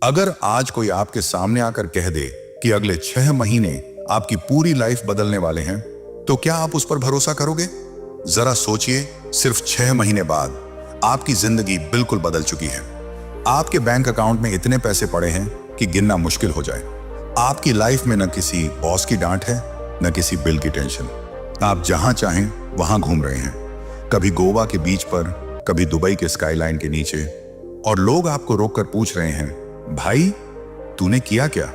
अगर आज कोई आपके सामने आकर कह दे कि अगले 6 महीने आपकी पूरी लाइफ बदलने वाले हैं, तो क्या आप उस पर भरोसा करोगे? जरा सोचिए, सिर्फ 6 महीने बाद आपकी जिंदगी बिल्कुल बदल चुकी है। आपके बैंक अकाउंट में इतने पैसे पड़े हैं कि गिनना मुश्किल हो जाए। आपकी लाइफ में न किसी बॉस की डांट है, न किसी बिल की टेंशन। आप जहां चाहें वहां घूम रहे हैं, कभी गोवा के बीच पर, कभी दुबई के स्काईलाइन के नीचे, और लोग आपको रोककर पूछ रहे हैं, भाई तूने किया क्या?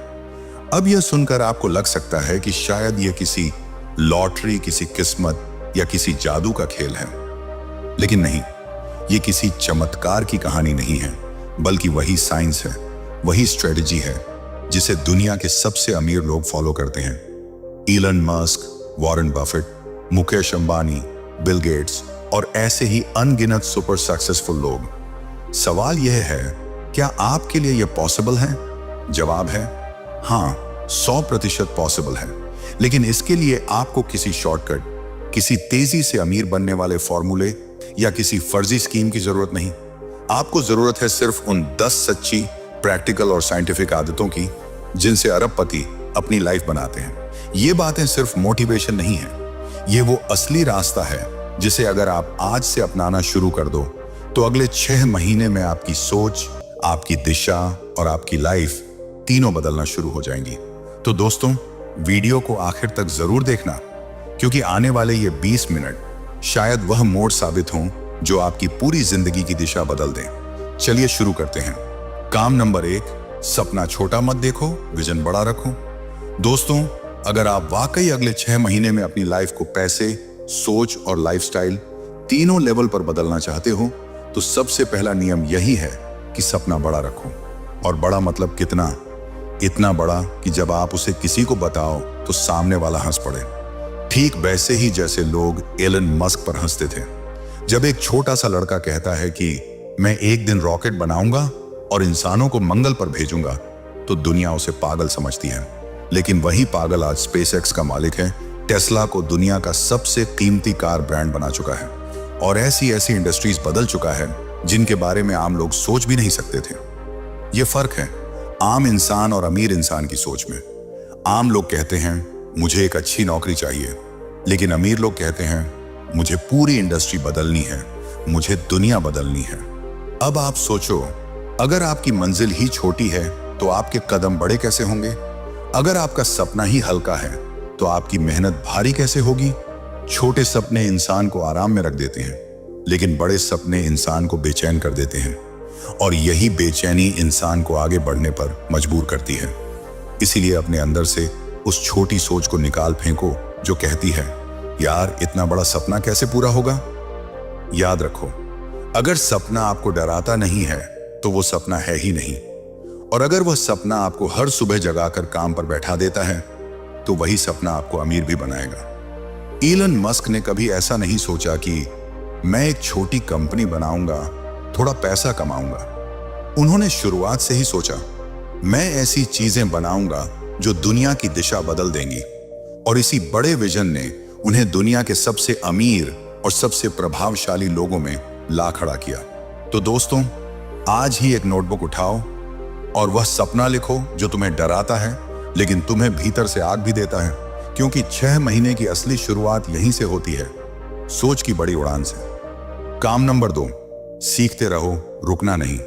अब यह सुनकर आपको लग सकता है कि शायद यह किसी लॉटरी, किसी किस्मत या किसी जादू का खेल है। लेकिन नहीं, यह किसी चमत्कार की कहानी नहीं है, बल्कि वही साइंस है, वही स्ट्रेटजी है जिसे दुनिया के सबसे अमीर लोग फॉलो करते हैं। Elon Musk, Warren Buffett, Mukesh Ambani, Bill Gates और ऐसे ही अनगिनत सुपर सक्सेसफुल लोग। सवाल यह है, क्या आपके लिए यह पॉसिबल है? जवाब है हाँ, 100% पॉसिबल है। लेकिन इसके लिए आपको किसी शॉर्टकट, किसी तेजी से अमीर बनने वाले फॉर्मूले या किसी फर्जी स्कीम की जरूरत नहीं। आपको जरूरत है सिर्फ उन 10 सच्ची, प्रैक्टिकल और साइंटिफिक आदतों की जिनसे अरबपति अपनी लाइफ बनाते हैं। ये बातें सिर्फ मोटिवेशन नहीं है, ये वो असली रास्ता है जिसे अगर आप आज से अपनाना शुरू कर दो तो अगले 6 महीने में आपकी सोच, आपकी दिशा और आपकी लाइफ तीनों बदलना शुरू हो जाएंगी। तो दोस्तों, वीडियो को आखिर तक जरूर देखना, क्योंकि आने वाले ये 20 मिनट शायद वह मोड़ साबित हों जो आपकी पूरी जिंदगी की दिशा बदल दें। चलिए शुरू करते हैं। काम नंबर 1, सपना छोटा मत देखो, विजन बड़ा रखो। दोस्तों, अगर आप वाकई अगले 6 महीने में अपनी लाइफ को पैसे, सोच और लाइफस्टाइल तीनों लेवल पर बदलना चाहते हो, तो सबसे पहला नियम यही है कि सपना बड़ा रखो। और बड़ा मतलब कितना? इतना बड़ा कि जब आप उसे किसी को बताओ तो सामने वाला हंस पड़े। ठीक वैसे ही जैसे लोग एलन मस्क पर हंसते थे। जब एक छोटा सा लड़का कहता है कि मैं एक दिन रॉकेट बनाऊंगा और इंसानों को मंगल पर भेजूंगा, तो दुनिया उसे पागल समझती है। लेकिन वही पागल आज स्पेसएक्स का मालिक है, टेस्ला को दुनिया का सबसे कीमती कार ब्रांड बना चुका है, और ऐसी ऐसी इंडस्ट्रीज बदल चुका है जिनके बारे में आम लोग सोच भी नहीं सकते थे। यह फर्क है आम इंसान और अमीर इंसान की सोच में। आम लोग कहते हैं मुझे एक अच्छी नौकरी चाहिए, लेकिन अमीर लोग कहते हैं मुझे पूरी इंडस्ट्री बदलनी है, मुझे दुनिया बदलनी है। अब आप सोचो, अगर आपकी मंजिल ही छोटी है तो आपके कदम बड़े कैसे होंगे? अगर आपका सपना ही हल्का है तो आपकी मेहनत भारी कैसे होगी? छोटे सपने इंसान को आराम में रख देते हैं, लेकिन बड़े सपने इंसान को बेचैन कर देते हैं, और यही बेचैनी इंसान को आगे बढ़ने पर मजबूर करती है। इसीलिए अपने अंदर से उस छोटी सोच को निकाल फेंको जो कहती है, यार इतना बड़ा सपना कैसे पूरा होगा? याद रखो, अगर सपना आपको डराता नहीं है तो वो सपना है ही नहीं, और अगर वह सपना आपको हर सुबह जगाकर काम पर बैठा देता है तो वही सपना आपको अमीर भी बनाएगा। इलन मस्क ने कभी ऐसा नहीं सोचा कि मैं एक छोटी कंपनी बनाऊंगा, थोड़ा पैसा कमाऊंगा। उन्होंने शुरुआत से ही सोचा, मैं ऐसी चीजें बनाऊंगा जो दुनिया की दिशा बदल देंगी, और इसी बड़े विजन ने उन्हें दुनिया के सबसे अमीर और सबसे प्रभावशाली लोगों में ला खड़ा किया। तो दोस्तों, आज ही एक नोटबुक उठाओ और वह सपना लिखो जो तुम्हें डराता है लेकिन तुम्हें भीतर से आग भी देता है, क्योंकि 6 महीने की असली शुरुआत यहीं से होती है, सोच की बड़ी उड़ान से। काम नंबर 2, सीखते रहो, रुकना नहीं।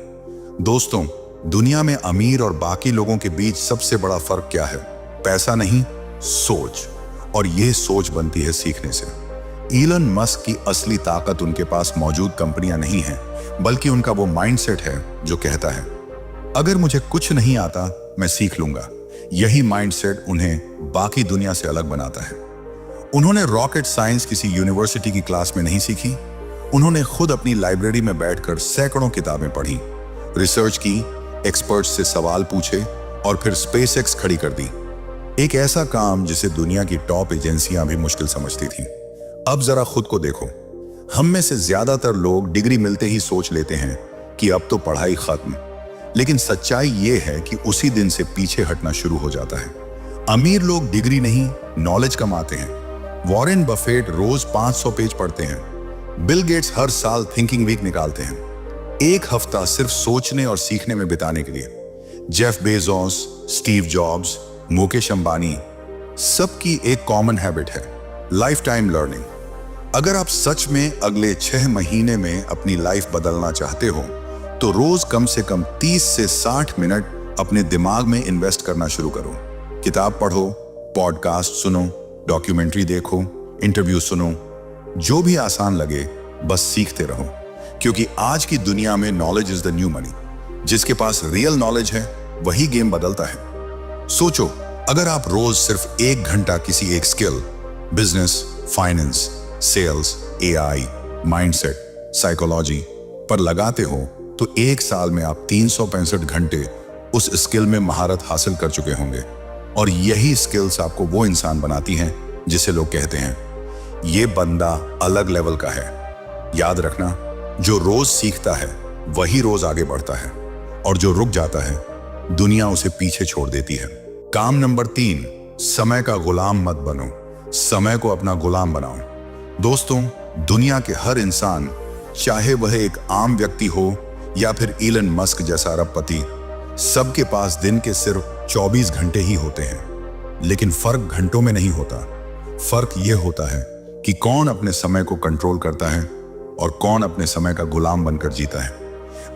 दोस्तों, दुनिया में अमीर और बाकी लोगों के बीच सबसे बड़ा फर्क क्या है? पैसा नहीं, सोच। और यह सोच बनती है सीखने से। इलन मस्क की असली ताकत उनके पास मौजूद कंपनियां नहीं है, बल्कि उनका वो माइंडसेट है जो कहता है, अगर मुझे कुछ नहीं आता मैं सीख लूंगा। यही माइंडसेट उन्हें बाकी दुनिया से अलग बनाता है। उन्होंने रॉकेट साइंस किसी यूनिवर्सिटी की क्लास में नहीं सीखी। उन्होंने खुद अपनी लाइब्रेरी में बैठकर सैकड़ों किताबें पढ़ी, रिसर्च की, एक्सपर्ट्स से सवाल पूछे और फिर स्पेसएक्स खड़ी कर दी। एक ऐसा काम जिसे दुनिया की टॉप एजेंसियां भी मुश्किल समझती थीं। अब जरा खुद को देखो, हम में से ज्यादातर लोग डिग्री मिलते ही सोच लेते हैं कि अब तो पढ़ाई खत्म, लेकिन सच्चाई यह है कि उसी दिन से पीछे हटना शुरू हो जाता है। अमीर लोग डिग्री नहीं, नॉलेज कमाते हैं। वॉरेन बफेट रोज 500 पेज पढ़ते हैं। बिल गेट्स हर साल थिंकिंग वीक निकालते हैं, एक हफ्ता सिर्फ सोचने और सीखने में बिताने के लिए। Jeff Bezos, Steve jobs, Mukesh Ambani, सबकी एक कॉमन हैबिट है, लाइफ टाइम लर्निंग। अगर आप सच में अगले 6 महीने में अपनी लाइफ बदलना चाहते हो तो रोज कम से कम 30 से 60 मिनट अपने दिमाग में इन्वेस्ट करना शुरू करो। किताब पढ़ो, पॉडकास्ट सुनो, डॉक्यूमेंट्री देखो, इंटरव्यू सुनो, जो भी आसान लगे बस सीखते रहो, क्योंकि आज की दुनिया में knowledge is the new money. जिसके पास रियल नॉलेज है वही गेम बदलता है। सोचो, अगर आप रोज सिर्फ 1 घंटा किसी एक skill, business, finance, sales, AI, mindset, psychology पर लगाते हो तो 1 साल में आप 365 घंटे उस स्किल में महारत हासिल कर चुके होंगे। और यही स्किल्स आपको वो इंसान बनाती हैं जिसे लोग कहते हैं ये बंदा अलग लेवल का है। याद रखना, जो रोज सीखता है वही रोज आगे बढ़ता है, और जो रुक जाता है दुनिया उसे पीछे छोड़ देती है। काम नंबर 3, समय का गुलाम मत बनो, समय को अपना गुलाम बनाओ। दोस्तों, दुनिया के हर इंसान, चाहे वह एक आम व्यक्ति हो या फिर इलन मस्क जैसा अरबपति, सबके पास दिन के सिर्फ 24 घंटे ही होते हैं। लेकिन फर्क घंटों में नहीं होता, फर्क यह होता है कि कौन अपने समय को कंट्रोल करता है और कौन अपने समय का गुलाम बनकर जीता है।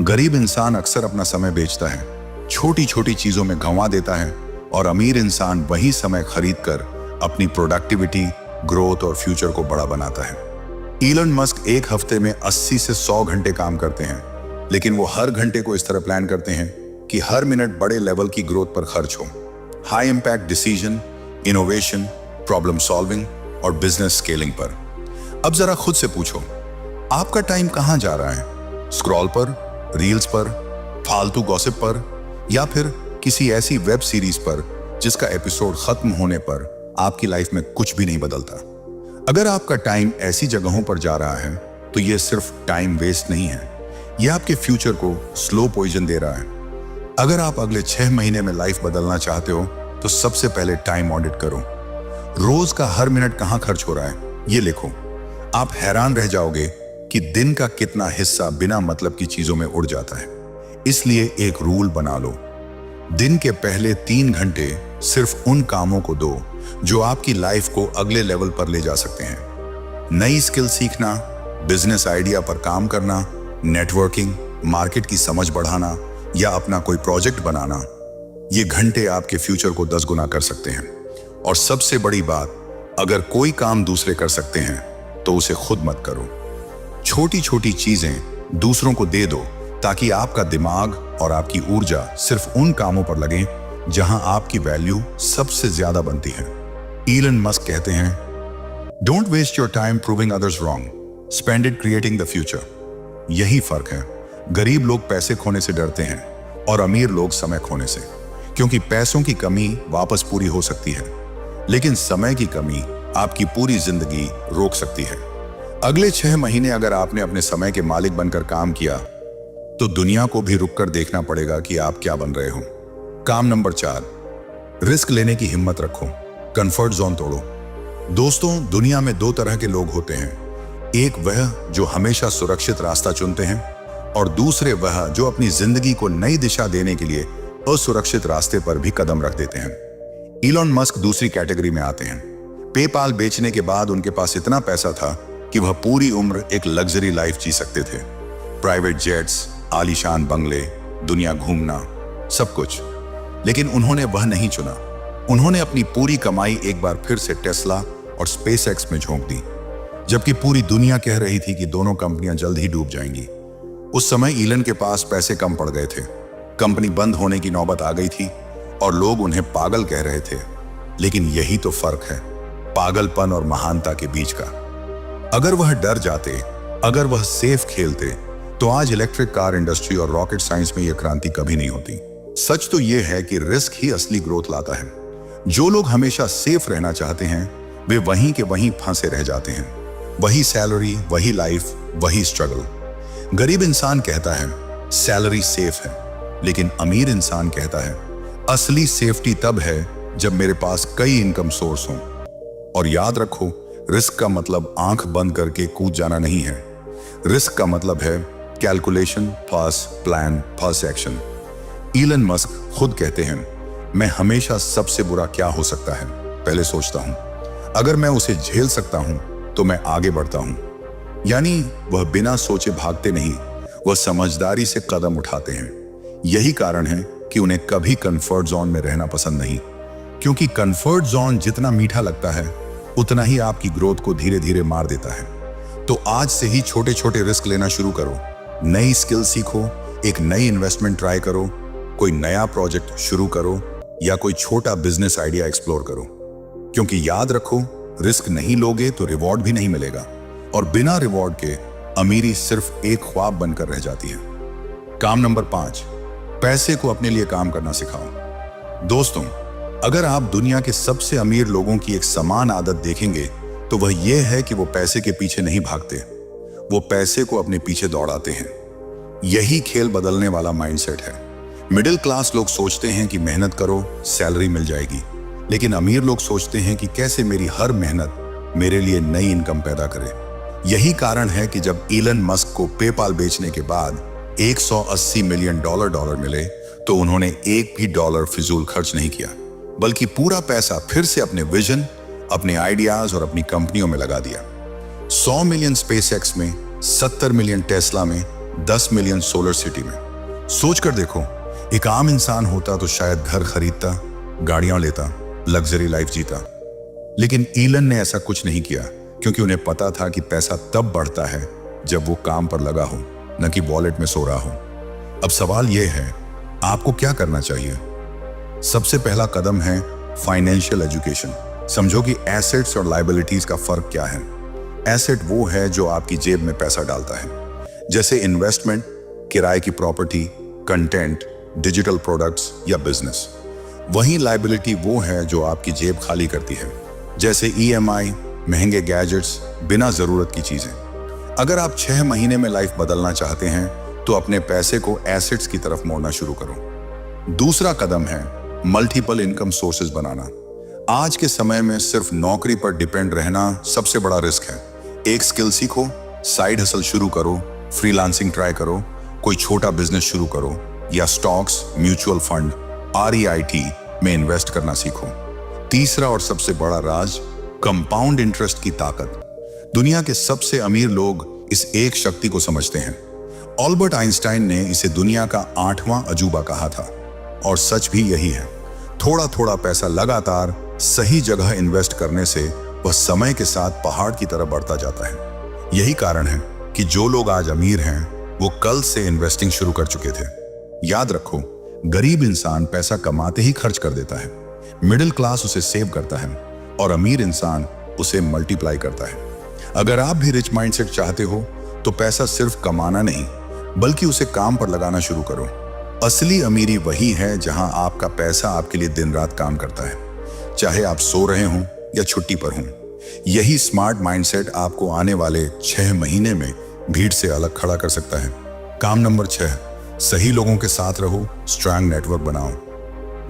गरीब इंसान अक्सर अपना समय बेचता है, छोटी छोटी चीजों में गंवा देता है, और अमीर इंसान वही समय खरीद कर अपनी प्रोडक्टिविटी, ग्रोथ और फ्यूचर को बड़ा बनाता है। इलन मस्क एक हफ्ते में 80 से 100 घंटे काम करते हैं, लेकिन वो हर घंटे को इस तरह प्लान करते हैं कि हर मिनट बड़े लेवल की ग्रोथ पर खर्च हो। High impact decision, innovation, problem solving और बिजनेस स्केलिंग पर। अब जरा खुद से पूछो, आपका टाइम कहां जा रहा है? स्क्रॉल पर, रील्स पर, फालतू गॉसिप पर, या फिर किसी ऐसी वेब सीरीज पर जिसका एपिसोड खत्म होने पर आपकी लाइफ में कुछ भी नहीं बदलता? अगर आपका टाइम ऐसी जगहों पर जा रहा है तो यह सिर्फ टाइम वेस्ट नहीं है, यह आपके फ्यूचर को स्लो पॉइजन दे रहा है। अगर आप अगले 6 महीने में लाइफ बदलना चाहते हो तो सबसे पहले टाइम ऑडिट करो। रोज का हर मिनट कहां खर्च हो रहा है ये लिखो। आप हैरान रह जाओगे कि दिन का कितना हिस्सा बिना मतलब की चीजों में उड़ जाता है। इसलिए एक रूल बना लो, दिन के पहले 3 घंटे सिर्फ उन कामों को दो जो आपकी लाइफ को अगले लेवल पर ले जा सकते हैं। नई स्किल सीखना, बिजनेस आइडिया पर काम करना, नेटवर्किंग, मार्केट की समझ बढ़ाना या अपना कोई प्रोजेक्ट बनाना, ये घंटे आपके फ्यूचर को 10 गुना कर सकते हैं। और सबसे बड़ी बात, अगर कोई काम दूसरे कर सकते हैं तो उसे खुद मत करो। छोटी छोटी चीजें दूसरों को दे दो ताकि आपका दिमाग और आपकी ऊर्जा सिर्फ उन कामों पर लगे जहां आपकी वैल्यू सबसे ज्यादा बनती है। इलन मस्क कहते हैं, don't waste your time proving others wrong, spend it creating the future. यही फर्क है। गरीब लोग पैसे खोने से डरते हैं और अमीर लोग समय खोने से, क्योंकि पैसों की कमी वापस पूरी हो सकती है, लेकिन समय की कमी आपकी पूरी जिंदगी रोक सकती है। अगले 6 महीने अगर आपने अपने समय के मालिक बनकर काम किया तो दुनिया को भी रुककर देखना पड़ेगा कि आप क्या बन रहे हो। काम नंबर 4, रिस्क लेने की हिम्मत रखो, कंफर्ट जोन तोड़ो। दोस्तों, दुनिया में 2 तरह के लोग होते हैं। एक वह जो हमेशा सुरक्षित रास्ता चुनते हैं, और दूसरे वह जो अपनी जिंदगी को नई दिशा देने के लिए असुरक्षित रास्ते पर भी कदम रख देते हैं। इलॉन मस्क दूसरी कैटेगरी में आते हैं। पेपाल बेचने के बाद उनके पास इतना पैसा था कि वह पूरी उम्र एक लग्जरी लाइफ जी सकते थे। प्राइवेट जेट्स, आलीशान बंगले, दुनिया घूमना, सब कुछ। लेकिन उन्होंने वह नहीं चुना। उन्होंने अपनी पूरी कमाई एक बार फिर से टेस्ला और स्पेसएक्स में झोंक दी, जबकि पूरी दुनिया कह रही थी कि दोनों कंपनियां जल्द ही डूब जाएंगी। उस समय इलन के पास पैसे कम पड़ गए थे, कंपनी बंद होने की नौबत आ गई थी और लोग उन्हें पागल कह रहे थे। लेकिन यही तो फर्क है पागलपन और महानता के बीच का। अगर वह डर जाते, अगर वह सेफ खेलते, तो आज इलेक्ट्रिक कार इंडस्ट्री और रॉकेट साइंस में यह क्रांति कभी नहीं होती। सच तो यह है कि रिस्क ही असली ग्रोथ लाता है। जो लोग हमेशा सेफ रहना चाहते हैं वे वहीं के वहीं फंसे रह जाते हैं। वही सैलरी, वही लाइफ, वही स्ट्रगल। गरीब इंसान कहता है सैलरी सेफ है, लेकिन अमीर इंसान कहता है असली सेफ्टी तब है जब मेरे पास कई इनकम सोर्स हों। और याद रखो, रिस्क का मतलब आंख बंद करके कूद जाना नहीं है। रिस्क का मतलब है calculation plus plan plus action. Elon Musk खुद कहते हैं, मैं हमेशा सबसे बुरा क्या हो सकता है पहले सोचता हूं, अगर मैं उसे झेल सकता हूं तो मैं आगे बढ़ता हूं। यानी वह बिना सोचे भागते नहीं, वह समझदारी से कदम उठाते हैं। यही कारण है कि उन्हें कभी कंफर्ट जोन में रहना पसंद नहीं, क्योंकि कंफर्ट जोन जितना मीठा लगता है उतना ही आपकी ग्रोथ को धीरे धीरे मार देता है। तो आज से ही छोटे छोटे रिस्क लेना शुरू करो, नई स्किल सीखो, एक नई इन्वेस्टमेंट ट्राई करो, कोई नया प्रोजेक्ट शुरू करो या कोई छोटा बिजनेस आइडिया एक्सप्लोर करो। क्योंकि याद रखो, रिस्क नहीं लोगे तो रिवॉर्ड भी नहीं मिलेगा, और बिना रिवॉर्ड के अमीरी सिर्फ एक ख्वाब बनकर रह जाती है। काम नंबर 5, पैसे को अपने लिए काम करना सिखाओ। दोस्तों, अगर आप दुनिया के सबसे अमीर लोगों की एक समान आदत देखेंगे तो वह यह है कि वो पैसे के पीछे नहीं भागते, वो पैसे को अपने पीछे दौड़ाते हैं। यही खेल बदलने वाला माइंडसेट है। मिडिल क्लास लोग सोचते हैं कि मेहनत करो, सैलरी मिल जाएगी, लेकिन अमीर लोग सोचते हैं कि कैसे मेरी हर मेहनत मेरे लिए नई इनकम पैदा करे। यही कारण है कि जब ईलन मस्क को पेपाल बेचने के बाद $180 मिलियन मिले तो उन्होंने एक भी डॉलर फिजूल खर्च नहीं किया, बल्कि पूरा पैसा फिर से अपने विजन, अपने आइडियाज और अपनी कंपनियों में लगा दिया। 100 मिलियन स्पेसएक्स में, 70 मिलियन टेस्ला में, 10 मिलियन सोलर सिटी में। सोचकर देखो, एक आम इंसान होता तो शायद घर खरीदता, गाड़ियां लेता, लग्जरी लाइफ जीता, लेकिन ईलन ने ऐसा कुछ नहीं किया, क्योंकि उन्हें पता था कि पैसा तब बढ़ता है जब वो काम पर लगा हो, न कि वॉलेट में सो रहा हो। अब सवाल यह है, आपको क्या करना चाहिए? सबसे पहला कदम है फाइनेंशियल एजुकेशन। समझो कि एसेट्स और लायबिलिटीज का फर्क क्या है। एसेट वो है जो आपकी जेब में पैसा डालता है, जैसे इन्वेस्टमेंट, किराए की प्रॉपर्टी, कंटेंट, डिजिटल प्रोडक्ट्स या बिजनेस। वहीं लायबिलिटी वो है जो आपकी जेब खाली करती है, जैसे EMI, महंगे गैजेट्स, बिना जरूरत की चीजें। अगर आप 6 महीने में लाइफ बदलना चाहते हैं तो अपने पैसे को एसेट्स की तरफ मोड़ना शुरू करो। दूसरा कदम है मल्टीपल इनकम सोर्सेज बनाना। आज के समय में सिर्फ नौकरी पर डिपेंड रहना सबसे बड़ा रिस्क है। एक स्किल सीखो, साइड हसल शुरू करो, फ्रीलांसिंग ट्राई करो, कोई छोटा बिजनेस शुरू करो या स्टॉक्स, म्यूचुअल फंड, REIT में इन्वेस्ट करना सीखो। तीसरा और सबसे बड़ा राज, कंपाउंड इंटरेस्ट की ताकत। दुनिया के सबसे अमीर लोग इस एक शक्ति को समझते हैं। ऑल्बर्ट आइंस्टाइन ने इसे दुनिया का 8वां अजूबा कहा था, और सच भी यही है। थोड़ा थोड़ा पैसा लगातार सही जगह इन्वेस्ट करने से वह समय के साथ पहाड़ की तरह बढ़ता जाता है। यही कारण है कि जो लोग आज अमीर हैं वो कल से इन्वेस्टिंग शुरू कर चुके थे। याद रखो, गरीब इंसान पैसा कमाते ही खर्च कर देता है, मिडिल क्लास उसे सेव करता है और अमीर इंसान उसे मल्टीप्लाई करता है। अगर आप भी रिच माइंडसेट चाहते हो तो पैसा सिर्फ कमाना नहीं, बल्कि उसे काम पर लगाना शुरू करो। असली अमीरी वही है जहां आपका पैसा आपके लिए दिन रात काम करता है, चाहे आप सो रहे हों या छुट्टी पर हों। यही स्मार्ट माइंडसेट आपको आने वाले 6 महीने में भीड़ से अलग खड़ा कर सकता है। काम नंबर 6, सही लोगों के साथ रहो, स्ट्रांग नेटवर्क बनाओ।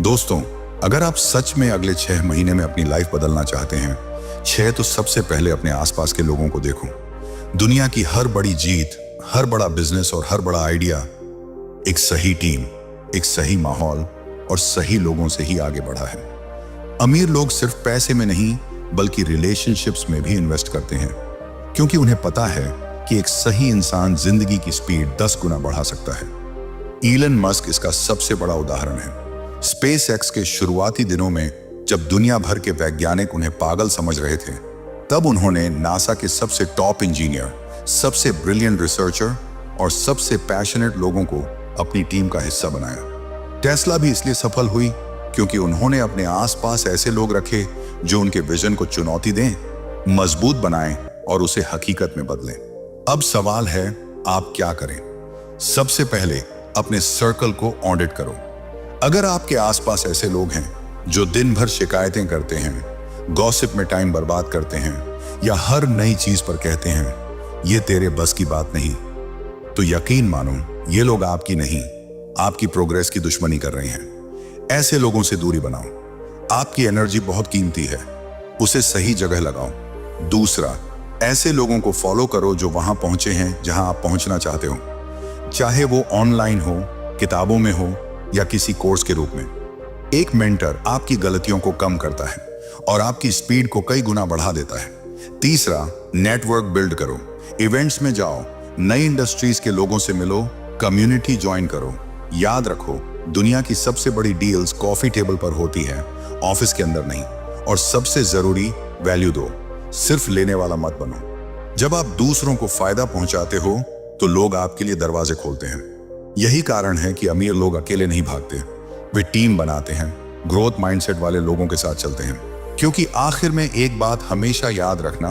दोस्तों, अगर आप सच में अगले 6 महीने में अपनी लाइफ बदलना चाहते हैं, 6 तो सबसे पहले अपने आसपास के लोगों को देखो। दुनिया की हर बड़ी जीत, हर बड़ा बिजनेस और हर बड़ा आइडिया एक सही टीम, एक सही माहौल और सही लोगों से ही आगे बढ़ा है। अमीर लोग सिर्फ पैसे में नहीं बल्कि रिलेशनशिप्स में भी इन्वेस्ट करते हैं, क्योंकि उन्हें पता है कि एक सही इंसान जिंदगी की स्पीड 10 गुना बढ़ा सकता है। ईलन मस्क इसका सबसे बड़ा उदाहरण है। स्पेसएक्स के शुरुआती दिनों में जब दुनिया भर के वैज्ञानिक उन्हें पागल समझ रहे थे, तब उन्होंने नासा के सबसे टॉप इंजीनियर, सबसे ब्रिलियंट रिसर्चर और सबसे पैशनेट लोगों को अपनी टीम का हिस्सा बनाया। टेस्ला भी इसलिए सफल हुई क्योंकि उन्होंने अपने आसपास ऐसे लोग रखे जो उनके विजन को चुनौती दें, मजबूत बनाएं और उसे हकीकत में बदलें। अब सवाल है, आप क्या करें? सबसे पहले अपने सर्कल को ऑडिट करो। अगर आपके आसपास ऐसे लोग हैं जो दिन भर शिकायतें करते हैं, गॉसिप में टाइम बर्बाद करते हैं या हर नई चीज पर कहते हैं ये तेरे बस की बात नहीं, तो यकीन मानो ये लोग आपकी नहीं, आपकी प्रोग्रेस की दुश्मनी कर रहे हैं। ऐसे लोगों से दूरी बनाओ। आपकी एनर्जी बहुत कीमती है, उसे सही जगह लगाओ। दूसरा, ऐसे लोगों को फॉलो करो जो वहां पहुंचे हैं जहां आप पहुंचना चाहते हो, चाहे वो ऑनलाइन हो, किताबों में हो या किसी कोर्स के रूप में। एक मेंटर आपकी गलतियों को कम करता है और आपकी स्पीड को कई गुना बढ़ा देता है। तीसरा, नेटवर्क बिल्ड करो। इवेंट्स में जाओ, नई इंडस्ट्रीज के लोगों से मिलो, कम्युनिटी ज्वाइन करो। याद रखो, दुनिया की सबसे बड़ी डील्स कॉफी टेबल पर होती है, ऑफिस के अंदर नहीं। और सबसे जरूरी, वैल्यू दो, सिर्फ लेने वाला मत बनो। जब आप दूसरों को फायदा पहुंचाते हो तो लोग आपके लिए दरवाजे खोलते हैं। यही कारण है कि अमीर लोग अकेले नहीं भागते, वे टीम बनाते हैं, ग्रोथ माइंडसेट वाले लोगों के साथ चलते हैं। क्योंकि आखिर में एक बात हमेशा याद रखना,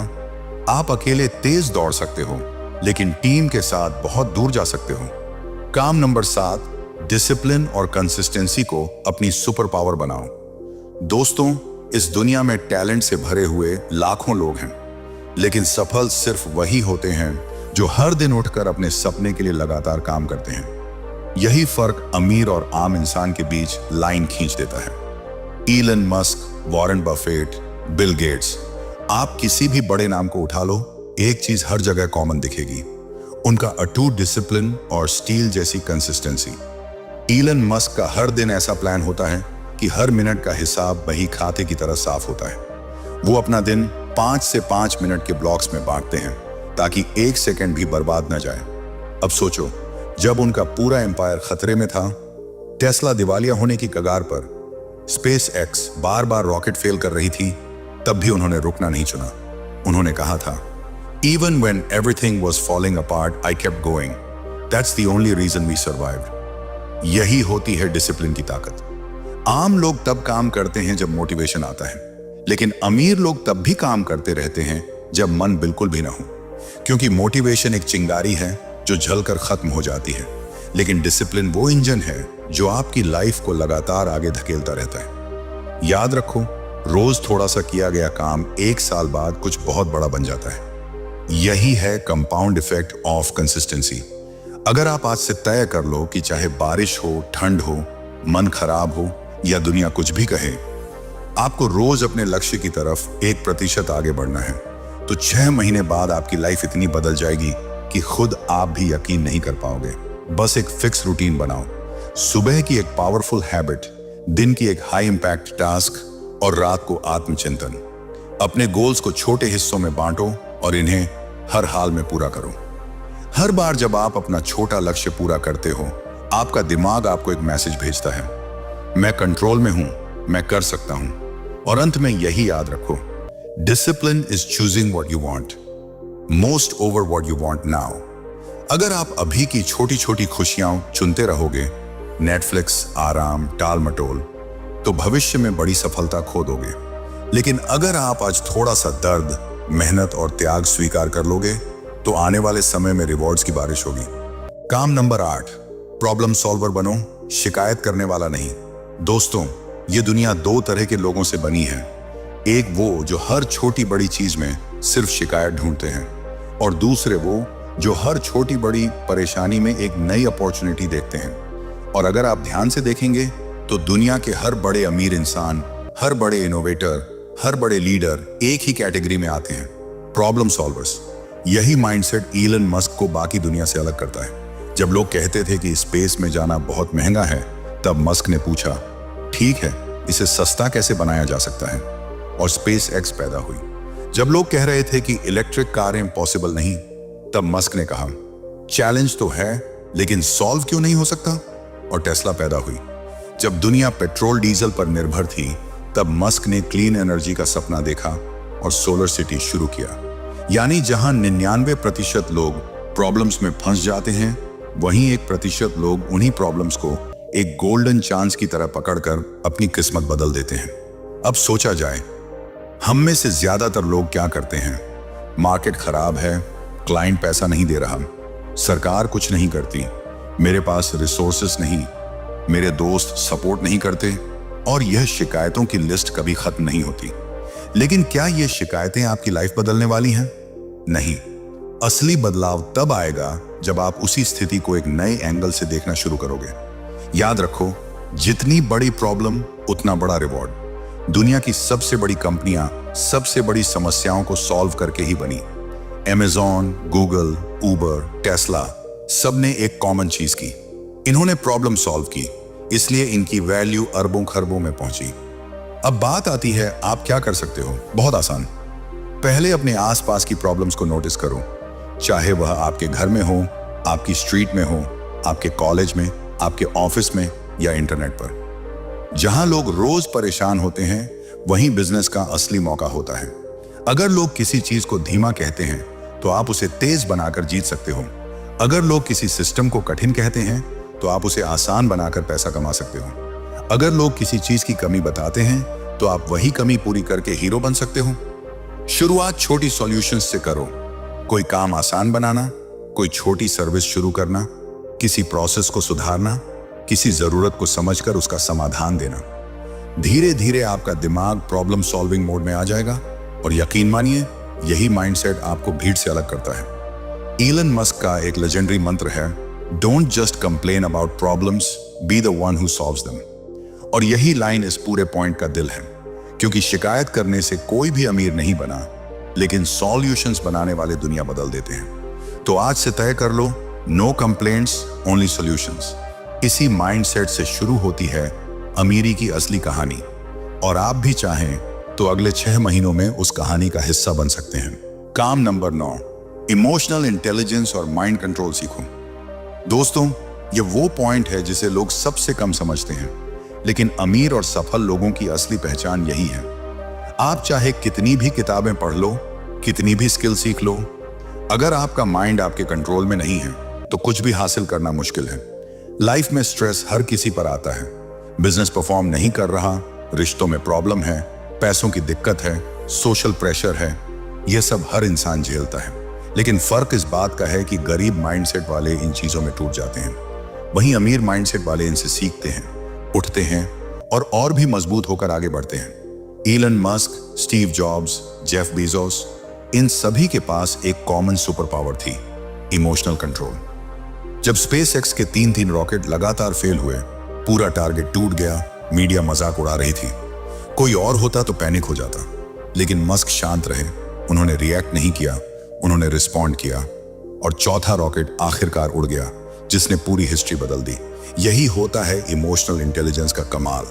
आप अकेले तेज दौड़ सकते हो, लेकिन टीम के साथ बहुत दूर जा सकते हो। काम नंबर 7, डिसिप्लिन और कंसिस्टेंसी को अपनी सुपर पावर बनाओ। दोस्तों, इस दुनिया में टैलेंट से भरे हुए लाखों लोग हैं, लेकिन सफल सिर्फ वही होते हैं जो हर दिन उठकर अपने सपने के लिए लगातार काम करते हैं। यही फर्क अमीर और आम इंसान के बीच लाइन खींच देता है। Elon Musk, Warren Buffett, Bill Gates, आप किसी भी बड़े नाम को उठा लो, एक चीज हर जगह कॉमन दिखेगी, उनका अटूट डिसिप्लिन और स्टील जैसी कंसिस्टेंसी। इलन मस्क का हर दिन ऐसा प्लान होता है कि हर मिनट का हिसाब बही खाते की तरह साफ होता है। वो अपना दिन 5 से 5 मिनट के ब्लॉक्स में बांटते हैं ताकि 1 सेकंड भी बर्बाद न जाए। अब सोचो, जब उनका पूरा एम्पायर खतरे में था, टेस्ला दिवालिया होने की कगार पर, स्पेस एक्स बार बार रॉकेट फेल कर रही थी, तब भी उन्होंने रुकना नहीं चुना। उन्होंने कहा था, Even when everything was falling apart, I kept going. That's the only reason we survived. यही होती है डिसिप्लिन की ताकत। आम लोग तब काम करते हैं जब मोटिवेशन आता है, लेकिन अमीर लोग तब भी काम करते रहते हैं जब मन बिल्कुल भी ना हो। क्योंकि मोटिवेशन एक चिंगारी है जो जलकर खत्म हो जाती है, लेकिन डिसिप्लिन वो इंजन है जो आपकी लाइफ को लगातार आगे धकेलता रहता है। याद रखो, रोज थोड़ा सा किया गया काम 1 साल बाद कुछ बहुत बड़ा बन जाता है। यही है कंपाउंड इफेक्ट ऑफ कंसिस्टेंसी। अगर आप आज से तय कर लो कि चाहे बारिश हो, ठंड हो, मन खराब हो या दुनिया कुछ भी कहे, आपको रोज अपने लक्ष्य की तरफ 1% आगे बढ़ना है, तो 6 महीने बाद आपकी लाइफ इतनी बदल जाएगी कि खुद आप भी यकीन नहीं कर पाओगे। बस एक फिक्स रूटीन बनाओ, सुबह की एक पावरफुल हैबिट, दिन की एक हाई इंपैक्ट टास्क और रात को आत्मचिंतन। अपने गोल्स को छोटे हिस्सों में बांटो और इन्हें हर हाल में पूरा करो। हर बार जब आप अपना छोटा लक्ष्य पूरा करते हो, आपका दिमाग आपको एक मैसेज भेजता है, मैं कंट्रोल में हूं, मैं कर सकता हूं। और अंत में यही याद रखो, discipline is choosing what you want most over what you want now. अगर आप अभी की छोटी छोटी खुशियां चुनते रहोगे, नेटफ्लिक्स, आराम, टाल मटोल, तो भविष्य में बड़ी सफलता खो दोगे। लेकिन अगर आप आज थोड़ा सा दर्द, मेहनत और त्याग स्वीकार कर लोगे, तो आने वाले समय में रिवॉर्ड्स की बारिश होगी। काम नंबर 8, प्रॉब्लम सॉल्वर बनो, शिकायत करने वाला नहीं। दोस्तों, ये दुनिया 2 तरह के लोगों से बनी है। एक वो जो हर छोटी बड़ी चीज में सिर्फ शिकायत ढूंढते हैं, और दूसरे वो जो हर छोटी बड़ी परेशानी में एक नई अपॉर्चुनिटी देखते हैं। और अगर आप ध्यान से देखेंगे तो दुनिया के हर बड़े अमीर इंसान, हर बड़े इनोवेटर, हर बड़े लीडर एक ही कैटेगरी में आते हैं, प्रॉब्लम सॉल्वर्स। यही माइंडसेट इलन मस्क को बाकी दुनिया से अलग करता है। जब लोग कहते थे कि स्पेस में जाना बहुत महंगा है, तब मस्क ने पूछा, ठीक है, इसे सस्ता कैसे बनाया जा सकता है? और स्पेस एक्स पैदा हुई। जब लोग कह रहे थे कि इलेक्ट्रिक कारें पॉसिबल नहीं, तब मस्क ने कहा, चैलेंज तो है, लेकिन सॉल्व क्यों नहीं हो सकता? और टेस्ला पैदा हुई। जब दुनिया पेट्रोल डीजल पर निर्भर थी, तब मस्क ने क्लीन एनर्जी का सपना देखा और सोलर सिटी शुरू किया। यानी जहां 99% लोग प्रॉब्लम्स में फंस जाते हैं, वहीं 1% लोग उन्हीं प्रॉब्लम्स को एक गोल्डन चांस की तरह पकड़कर अपनी किस्मत बदल देते हैं। अब सोचा जाए, हम में से ज्यादातर लोग क्या करते हैं? मार्केट खराब है, क्लाइंट पैसा नहीं दे रहा, सरकार कुछ नहीं करती, मेरे पास रिसोर्सेस नहीं, मेरे दोस्त सपोर्ट नहीं करते, और यह शिकायतों की लिस्ट कभी खत्म नहीं होती। लेकिन क्या ये शिकायतें आपकी लाइफ बदलने वाली हैं? नहीं। असली बदलाव तब आएगा जब आप उसी स्थिति को एक नए एंगल से देखना शुरू करोगे। याद रखो, जितनी बड़ी प्रॉब्लम उतना बड़ा रिवॉर्ड। दुनिया की सबसे बड़ी कंपनियां सबसे बड़ी समस्याओं को सॉल्व करके ही बनी। अमेज़न, गूगल, उबर, टेस्ला, सब ने एक कॉमन चीज की, इन्होंने प्रॉब्लम सॉल्व की। इसलिए इनकी वैल्यू अरबों खरबों में पहुंची। अब बात आती है आप क्या कर सकते हो। बहुत आसान। पहले अपने आसपास की प्रॉब्लम्स को नोटिस करो, चाहे वह आपके घर में हो, आपकी स्ट्रीट में हो, आपके कॉलेज में, आपके ऑफिस में या इंटरनेट पर। जहां लोग रोज परेशान होते हैं वहीं बिजनेस का असली मौका होता है। अगर लोग किसी चीज को धीमा कहते हैं तो आप उसे तेज बनाकर जीत सकते हो। अगर लोग किसी सिस्टम को कठिन कहते हैं तो आप उसे आसान बनाकर पैसा कमा सकते हो। अगर लोग किसी चीज की कमी बताते हैं तो आप वही कमी पूरी करके हीरो बन सकते हो। शुरुआत छोटी सॉल्यूशंस से करो। कोई काम आसान बनाना, कोई छोटी सर्विस शुरू करना, किसी प्रोसेस को सुधारना, किसी जरूरत को समझकर उसका समाधान देना। धीरे धीरे आपका दिमाग प्रॉब्लम सॉल्विंग मोड में आ जाएगा और यकीन मानिए यही माइंडसेट आपको भीड़ से अलग करता है। इलन मस्क का एक लेजेंडरी मंत्र है, don't just complain about problems, be the one who solves them. और यही लाइन इस पूरे पॉइंट का दिल है, क्योंकि शिकायत करने से कोई भी अमीर नहीं बना, लेकिन सॉल्यूशंस बनाने वाले दुनिया बदल देते हैं। तो आज से तय कर लो, नो कंप्लेंट्स, ओनली सॉल्यूशंस। इसी माइंडसेट से शुरू होती है अमीरी की असली कहानी। और आप भी चाहें तो अगले 6 महीनों में उस कहानी का हिस्सा बन सकते हैं। काम नंबर 9, इमोशनल इंटेलिजेंस और माइंड कंट्रोल सीखो। दोस्तों, ये वो पॉइंट है जिसे लोग सबसे कम समझते हैं, लेकिन अमीर और सफल लोगों की असली पहचान यही है। आप चाहे कितनी भी किताबें पढ़ लो, कितनी भी स्किल सीख लो, अगर आपका माइंड आपके कंट्रोल में नहीं है तो कुछ भी हासिल करना मुश्किल है। लाइफ में स्ट्रेस हर किसी पर आता है। बिजनेस परफॉर्म नहीं कर रहा, रिश्तों में प्रॉब्लम है, पैसों की दिक्कत है, सोशल प्रेशर है, यह सब हर इंसान झेलता है। लेकिन फर्क इस बात का है कि गरीब माइंडसेट वाले इन चीजों में टूट जाते हैं, वहीं अमीर माइंडसेट वाले इनसे सीखते हैं, उठते हैं और भी मजबूत होकर आगे बढ़ते हैं। Elon Musk, Steve Jobs, Jeff Bezos, इन सभी के पास एक कॉमन सुपर पावर थी, इमोशनल कंट्रोल। जब स्पेसएक्स के 3 रॉकेट लगातार फेल हुए, पूरा टारगेट टूट गया, मीडिया मजाक उड़ा रही थी। कोई और होता तो पैनिक हो जाता, लेकिन मस्क शांत रहे। उन्होंने रिएक्ट नहीं किया, उन्होंने रिस्पॉन्ड किया और चौथा रॉकेट आखिरकार उड़ गया, जिसने पूरी हिस्ट्री बदल दी। यही होता है इमोशनल इंटेलिजेंस का कमाल।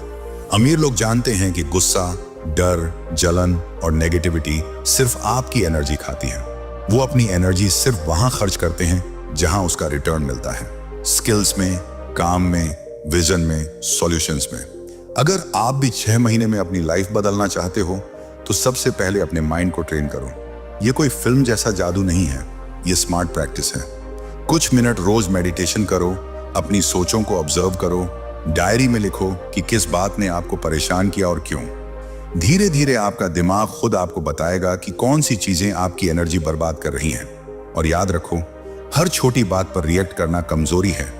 अमीर लोग जानते हैं कि गुस्सा, डर, जलन और नेगेटिविटी सिर्फ आपकी एनर्जी खाती है। वो अपनी एनर्जी सिर्फ वहां खर्च करते हैं जहां उसका रिटर्न मिलता है, स्किल्स में, काम में, विजन में, सॉल्यूशंस में। अगर आप भी 6 महीने में अपनी लाइफ बदलना चाहते हो तो सबसे पहले अपने माइंड को ट्रेन करो। ये कोई फिल्म जैसा जादू नहीं है, ये स्मार्ट प्रैक्टिस है। कुछ मिनट रोज मेडिटेशन करो, अपनी सोचों को ऑब्जर्व करो, डायरी में लिखो कि किस बात ने आपको परेशान किया और क्यों। धीरे धीरे आपका दिमाग खुद आपको बताएगा कि कौन सी चीजें आपकी एनर्जी बर्बाद कर रही हैं। और याद रखो, हर छोटी बात पर रिएक्ट करना कमजोरी है,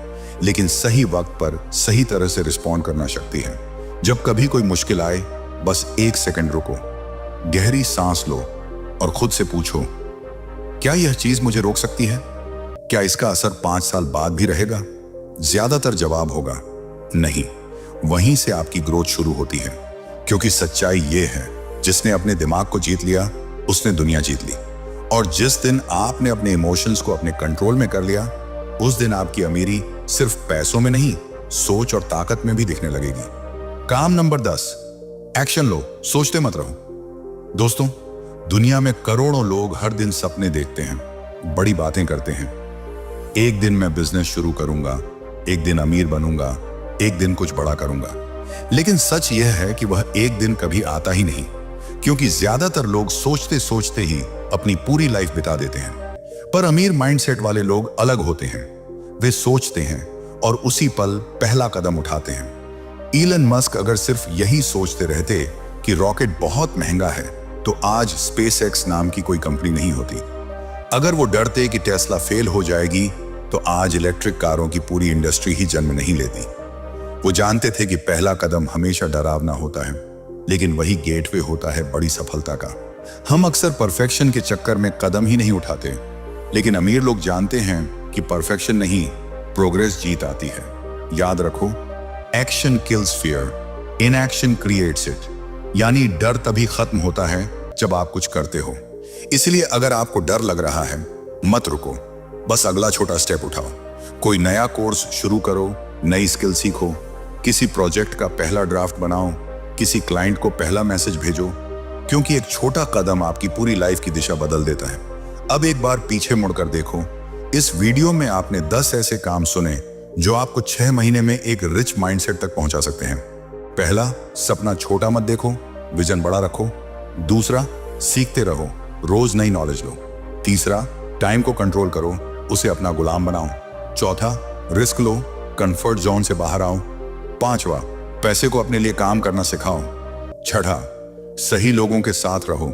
लेकिन सही वक्त पर सही तरह से रिस्पॉन्ड करना शक्ति है। जब कभी कोई मुश्किल आए, बस 1 सेकंड रुको, गहरी सांस लो और खुद से पूछो, क्या यह चीज मुझे रोक सकती है? क्या इसका असर 5 साल बाद भी रहेगा? ज्यादातर जवाब होगा नहीं। वहीं से आपकी ग्रोथ शुरू होती है, क्योंकि सच्चाई ये है, जिसने अपने दिमाग को जीत लिया उसने दुनिया जीत ली। और जिस दिन आपने अपने इमोशंस को अपने कंट्रोल में कर लिया, उस दिन आपकी अमीरी सिर्फ पैसों में नहीं, सोच और ताकत में भी दिखने लगेगी। काम नंबर 10, एक्शन लो, सोचते मत रहो। दोस्तों, दुनिया में करोड़ों लोग हर दिन सपने देखते हैं, बड़ी बातें करते हैं। एक दिन मैं बिजनेस शुरू करूंगा, एक दिन अमीर बनूंगा, एक दिन कुछ बड़ा करूंगा। लेकिन सच यह है कि वह एक दिन कभी आता ही नहीं, क्योंकि ज्यादातर लोग सोचते सोचते ही अपनी पूरी लाइफ बिता देते हैं। पर अमीर माइंडसेट वाले लोग अलग होते हैं। वे सोचते हैं और उसी पल पहला कदम उठाते हैं। इलन मस्क अगर सिर्फ यही सोचते रहते कि रॉकेट बहुत महंगा है, तो आज स्पेसएक्स नाम की कोई कंपनी नहीं होती। अगर वो डरते कि टेस्ला फेल हो जाएगी, तो आज इलेक्ट्रिक कारों की पूरी इंडस्ट्री ही जन्म नहीं लेती। वो जानते थे कि पहला कदम हमेशा डरावना होता है, लेकिन वही गेटवे होता है बड़ी सफलता का। हम अक्सर परफेक्शन के चक्कर में कदम ही नहीं उठाते, लेकिन अमीर लोग जानते हैं कि परफेक्शन नहीं, प्रोग्रेस जीत आती है। याद रखो, action kills fear, inaction creates it. यानी डर तभी खत्म होता है जब आप कुछ करते हो। इसलिए अगर आपको डर लग रहा है, मत रुको, बस अगला छोटा स्टेप उठाओ। कोई नया कोर्स शुरू करो, नई स्किल सीखो, किसी प्रोजेक्ट का पहला ड्राफ्ट बनाओ, किसी क्लाइंट को पहला मैसेज भेजो, क्योंकि एक छोटा कदम आपकी पूरी लाइफ की दिशा बदल देता है। अब एक बार पीछे मुड़कर देखो। इस वीडियो में आपने 10 ऐसे काम सुने जो आपको 6 महीने में एक रिच माइंडसेट तक पहुंचा सकते हैं। पहला, सपना छोटा मत देखो, विजन बड़ा रखो। दूसरा, सीखते रहो, रोज नई नॉलेज लो। तीसरा, टाइम को कंट्रोल करो, उसे अपना गुलाम बनाओ। चौथा, रिस्क लो, कंफर्ट जोन से बाहर आओ। पांचवा, पैसे को अपने लिए काम करना सिखाओ। छठा, सही लोगों के साथ रहो,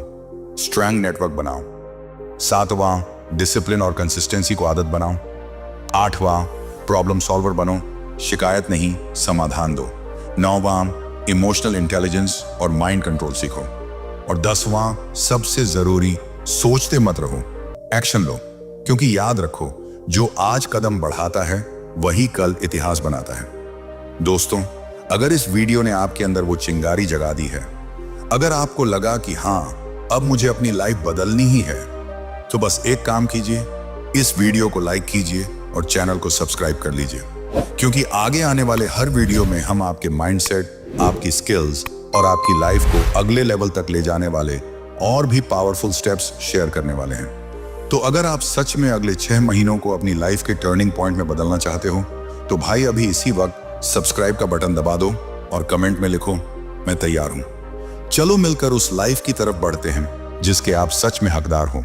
स्ट्रॉन्ग नेटवर्क बनाओ। सातवां, डिसिप्लिन और कंसिस्टेंसी को आदत बनाओ। आठवां, प्रॉब्लम सॉल्वर बनो, शिकायत नहीं समाधान दो। नौवां, इमोशनल इंटेलिजेंस और माइंड कंट्रोल सीखो। और 10वां, सबसे जरूरी, सोचते मत रहो, एक्शन लो, क्योंकि याद रखो, जो आज कदम बढ़ाता है वही कल इतिहास बनाता है। दोस्तों, अगर इस वीडियो ने आपके अंदर वो चिंगारी जगा दी है, अगर आपको लगा कि हाँ, अब मुझे अपनी लाइफ बदलनी ही है, तो बस एक काम कीजिए, इस वीडियो को लाइक कीजिए और चैनल को सब्सक्राइब कर लीजिए, क्योंकि आगे आने वाले हर वीडियो में हम आपके माइंडसेट, आपकी स्किल्स और आपकी लाइफ को अगले लेवल तक ले जाने वाले और भी पावरफुल स्टेप्स शेयर करने वाले हैं। तो अगर आप सच में अगले 6 महीनों को अपनी लाइफ के टर्निंग पॉइंट में बदलना चाहते हो, तो भाई अभी इसी वक्त सब्सक्राइब का बटन दबा दो और कमेंट में लिखो, मैं तैयार हूं। चलो मिलकर उस लाइफ की तरफ बढ़ते हैं जिसके आप सच में हकदार हो।